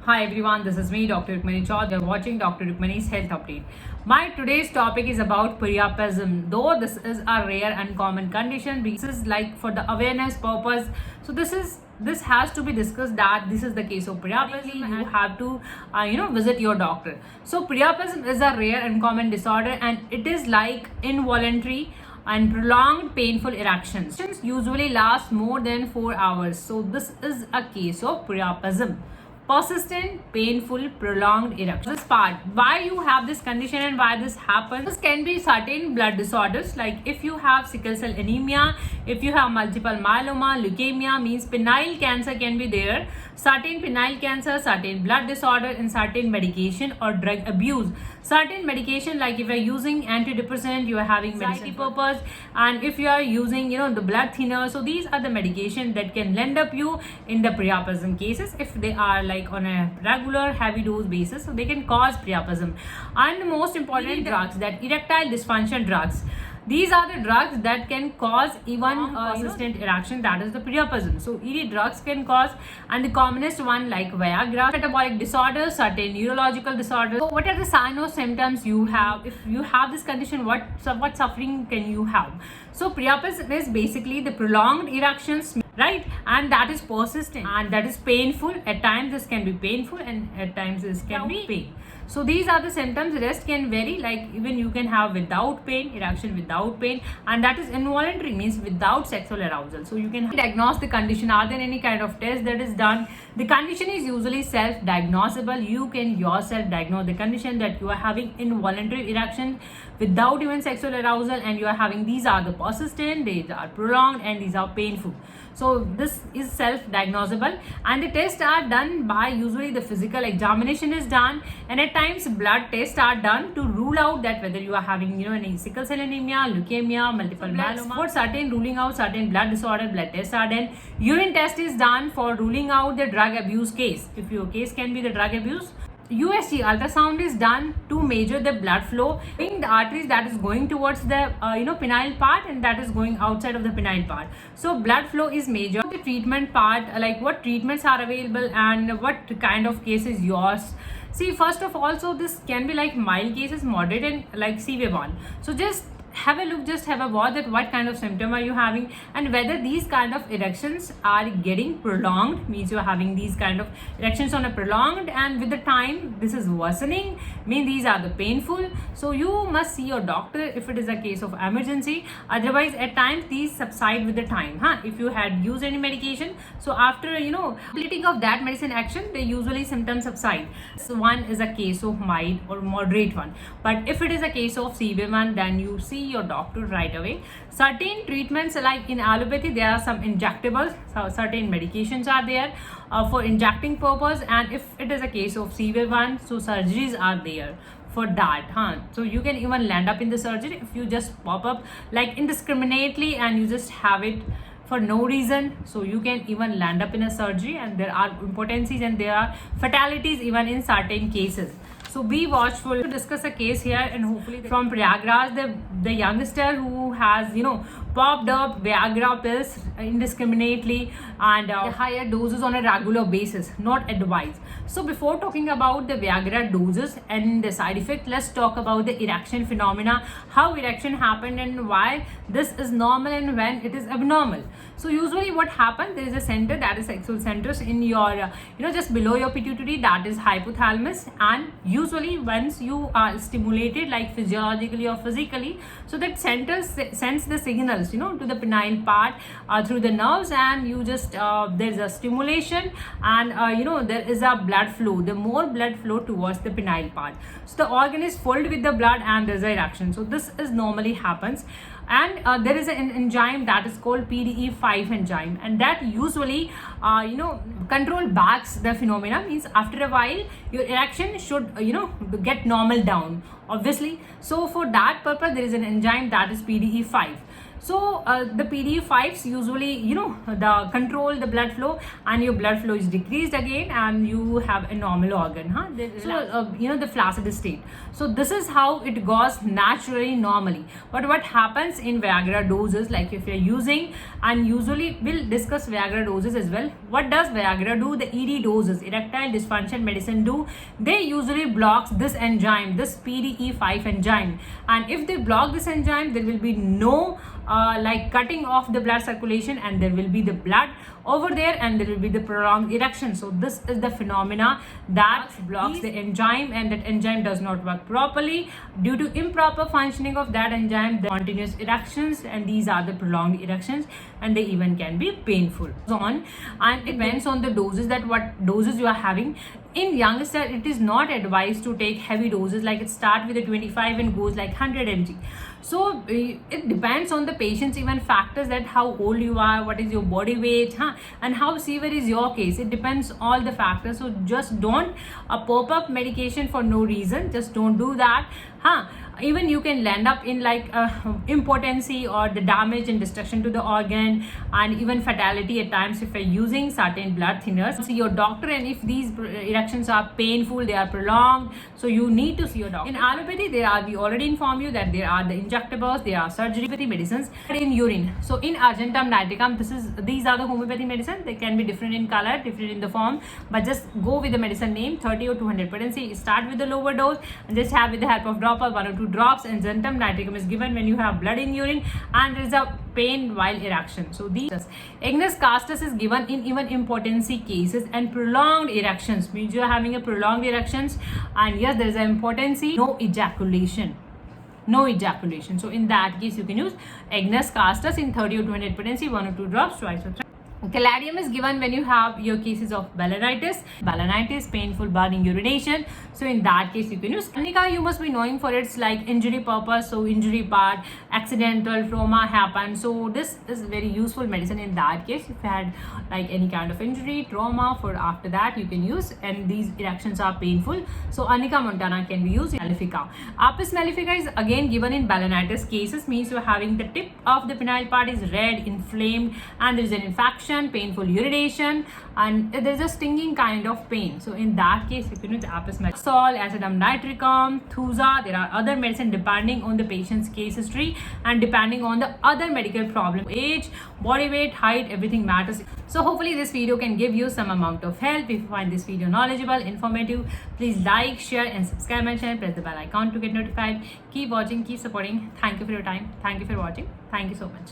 Hi everyone, this is me, Dr.RUkmani. You're watching Dr.RUkmani's Health Update. My today's topic is about Priapism. Though this is a rare and common condition, this is like for the awareness purpose. So this has to be discussed that this is the case of Priapism. You have to visit your doctor. So Priapism is a rare and common disorder, and it is like involuntary and prolonged painful erections. Usually last more than 4 hours. So this is a case of Priapism. Persistent, painful, prolonged erection. This part, why you have this condition and why this happens. This can be certain blood disorders, like if you have sickle cell anemia, if you have multiple myeloma, leukemia, means penile cancer can be there. Certain penile cancer, certain blood disorder, and certain medication or drug abuse. Certain medication, like if you are using antidepressant, you are having anxiety purpose, and if you are using the blood thinner. So these are the medication that can land up you in the Priapism cases if they are like on a regular heavy dose basis, so they can cause Priapism. And most important drugs, that erectile dysfunction drugs, these are the drugs that can cause even persistent erection, that is the Priapism. So ED drugs can cause, and the commonest one like viagra. Metabolic disorders, certain neurological disorders. So what are the signs or symptoms you have? If you have this condition, what suffering can you have? So Priapism is basically the prolonged erections, right? And that is persistent and that is painful. At times this can be painful and at times this can be pain. So these are the symptoms. Rest can vary, like even you can have without pain, erection without pain, and that is involuntary, means without sexual arousal. So you can diagnose the condition. Are there any kind of test that is done? The condition is usually self-diagnosable. You can yourself diagnose the condition that you are having involuntary erection without even sexual arousal, and you are having these are the persistent, these are prolonged, and these are painful. So this is self-diagnosable, and the tests are done by usually the physical examination is done, and at times blood tests are done to rule out that whether you are having any sickle cell anemia, leukemia, multiple myeloma. For certain ruling out certain blood disorder, blood tests are done. Urine test is done for ruling out the drug abuse case. If your case can be the drug abuse. USG ultrasound is done to measure the blood flow in the arteries that is going towards the penile part and that is going outside of the penile part. So blood flow is measured. The treatment part, like what treatments are available and what kind of case is yours. See, first of all, so this can be like mild cases, moderate, and like severe one. So just have a look, just have a watch that what kind of symptom are you having and whether these kind of erections are getting prolonged, means you are having these kind of erections on a prolonged, and with the time this is worsening, mean these are the painful. So you must see your doctor if it is a case of emergency. Otherwise at times these subside with the time, if you had used any medication. So after completing of that medicine action, they usually symptoms subside. So one is a case of mild or moderate one, but if it is a case of severe one, then you see your doctor right away. Certain treatments, like in allopathy, there are some injectables, so certain medications are there for injecting purpose, and if it is a case of severe one, so surgeries are there for that. So you can even land up in the surgery if you just pop up like indiscriminately and you just have it for no reason. So you can even land up in a surgery, and there are impotencies and there are fatalities even in certain cases. So be watchful. To discuss a case here, and hopefully from Prayagraj, the youngster who has popped up Viagra pills indiscriminately and higher doses on a regular basis, not advised. So before talking about the Viagra doses and the side effect, let's talk about the erection phenomena, how erection happened and why this is normal and when it is abnormal. So usually what happens, there is a center, that is sexual centers in your just below your pituitary, that is hypothalamus, and usually once you are stimulated like physiologically or physically, so that center sends the signals to the penile part through the nerves, and you just there's a stimulation, and there is a blood flow, the more blood flow towards the penile part, so the organ is filled with the blood and there's an erection. So this is normally happens, and there is an enzyme that is called PDE5 enzyme, and that usually control backs the phenomena, means after a while your erection should get normal down, obviously. So for that purpose there is an enzyme that is PDE5. So the PDE5s usually the control the blood flow, and your blood flow is decreased again and you have a normal organ, so the flaccid state. So this is how it goes naturally, normally. But what happens in Viagra doses, like if you're using, and usually we'll discuss Viagra doses as well, What does Viagra do? The ED doses, erectile dysfunction medicine do? They usually blocks this enzyme, this PDE5 enzyme, and if they block this enzyme, there will be no like cutting off the blood circulation, and there will be the blood over there, and there will be the prolonged erection. So this is the phenomena that blocks the enzyme, and that enzyme does not work properly. Due to improper functioning of that enzyme, the continuous erections, and these are the prolonged erections, and they even can be painful. And it depends on the doses, that what doses you are having. In youngster, it is not advised to take heavy doses, like it start with a 25 and goes like 100 mg. So it depends on the patient's even factors, that how old you are, what is your body weight, and how severe is your case. It depends all the factors. So just don't pop up medication for no reason. Just don't do that. Even you can land up in like impotency or the damage and destruction to the organ, and even fatality at times if you're using certain blood thinners. See your doctor, and if these erections are painful, they are prolonged, so you need to see your doctor. In allopathy, we already informed you that there are the injectables, there are surgery medicines in urine. So in argentum nitricum, these are the homeopathy medicine. They can be different in color, different in the form, but just go with the medicine name. 30 or 200 potency. Start with the lower dose and just have with the help of dropper 1 or 2 drops. And argentum nitricum is given when you have blood in urine and there is a pain while erection. So these Agnus castus is given in even impotency cases, and prolonged erections means you are having a prolonged erections, and yes, there is an impotency, no ejaculation. So in that case, you can use Agnus castus in 30 or 200 potency, 1 or 2 drops twice or thrice. Caladium is given when you have your cases of balanitis, painful burning urination. So in that case, you can use Arnica. You must be knowing for its like injury purpose. So injury part, accidental trauma happened. So this is very useful medicine in that case. If you had like any kind of injury, trauma, for after that you can use, and these erections are painful. So Arnica montana can be used in Malefica. Apis mellifica is again given in balanitis cases, means you are having the tip of the penile part is red, inflamed, and there is an infection, painful urination, and there's a stinging kind of pain. So in that case, you can use Apis mellifica. Sol, acidum nitricum, thusa. There are other medicine depending on the patient's case history and depending on the other medical problem, age, body weight, height, everything matters. So hopefully this video can give you some amount of help. If you find this video knowledgeable, informative, please like, share, and subscribe my channel. Press the bell icon to get notified. Keep watching, keep supporting. Thank you for your time. Thank you for watching. Thank you so much.